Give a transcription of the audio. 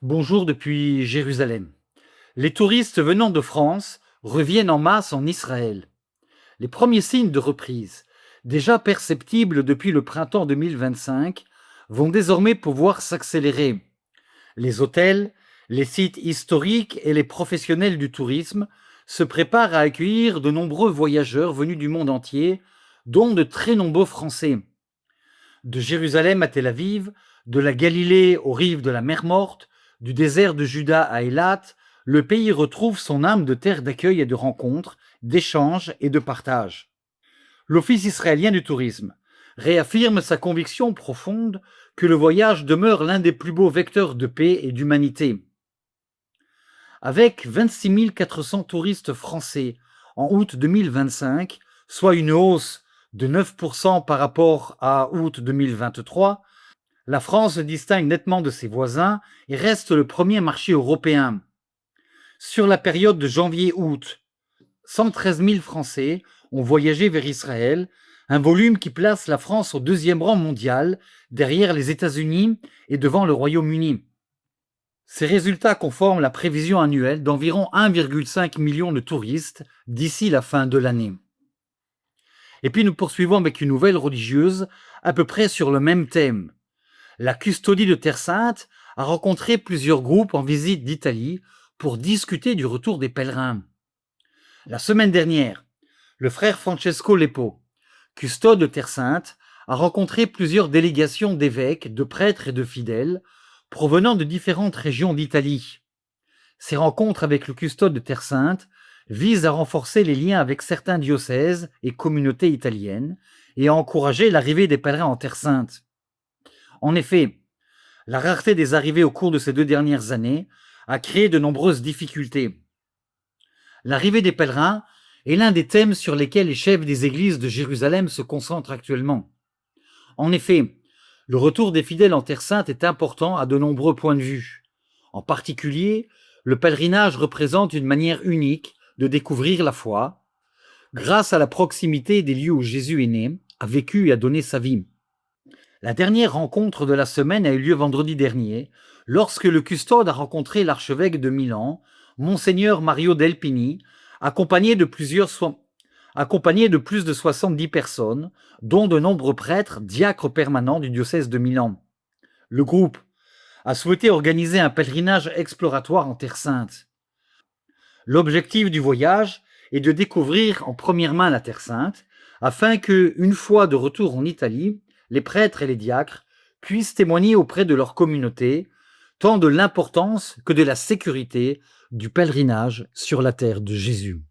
Bonjour depuis Jérusalem. Les touristes venant de France reviennent en masse en Israël. Les premiers signes de reprise, déjà perceptibles depuis le printemps 2025, vont désormais pouvoir s'accélérer. Les hôtels, les sites historiques et les professionnels du tourisme se préparent à accueillir de nombreux voyageurs venus du monde entier, dont de très nombreux Français. De Jérusalem à Tel Aviv, de la Galilée aux rives de la mer Morte, du désert de Juda à Eilat, le pays retrouve son âme de terre d'accueil et de rencontres, d'échanges et de partage. L'Office israélien du tourisme réaffirme sa conviction profonde que le voyage demeure l'un des plus beaux vecteurs de paix et d'humanité. Avec 26 400 touristes français en août 2025, soit une hausse de 9% par rapport à août 2023, la France se distingue nettement de ses voisins et reste le premier marché européen. Sur la période de janvier-août, 113 000 Français ont voyagé vers Israël, un volume qui place la France au deuxième rang mondial, derrière les États-Unis et devant le Royaume-Uni. Ces résultats conforment la prévision annuelle d'environ 1,5 million de touristes d'ici la fin de l'année. Et puis nous poursuivons avec une nouvelle religieuse à peu près sur le même thème. La custodie de Terre Sainte a rencontré plusieurs groupes en visite d'Italie pour discuter du retour des pèlerins. La semaine dernière, le frère Francesco Leppo, custode de Terre Sainte, a rencontré plusieurs délégations d'évêques, de prêtres et de fidèles provenant de différentes régions d'Italie. Ces rencontres avec le custode de Terre Sainte visent à renforcer les liens avec certains diocèses et communautés italiennes et à encourager l'arrivée des pèlerins en Terre Sainte. En effet, la rareté des arrivées au cours de ces 2 dernières années a créé de nombreuses difficultés. L'arrivée des pèlerins est l'un des thèmes sur lesquels les chefs des églises de Jérusalem se concentrent actuellement. En effet, le retour des fidèles en Terre Sainte est important à de nombreux points de vue. En particulier, le pèlerinage représente une manière unique de découvrir la foi, grâce à la proximité des lieux où Jésus est né, a vécu et a donné sa vie. La dernière rencontre de la semaine a eu lieu vendredi dernier, lorsque le custode a rencontré l'archevêque de Milan, Monseigneur Mario Delpini, accompagné de plus de 70 personnes, dont de nombreux prêtres, diacres permanents du diocèse de Milan. Le groupe a souhaité organiser un pèlerinage exploratoire en Terre Sainte. L'objectif du voyage est de découvrir en première main la Terre Sainte, afin que, une fois de retour en Italie, les prêtres et les diacres puissent témoigner auprès de leur communauté tant de l'importance que de la sécurité du pèlerinage sur la terre de Jésus.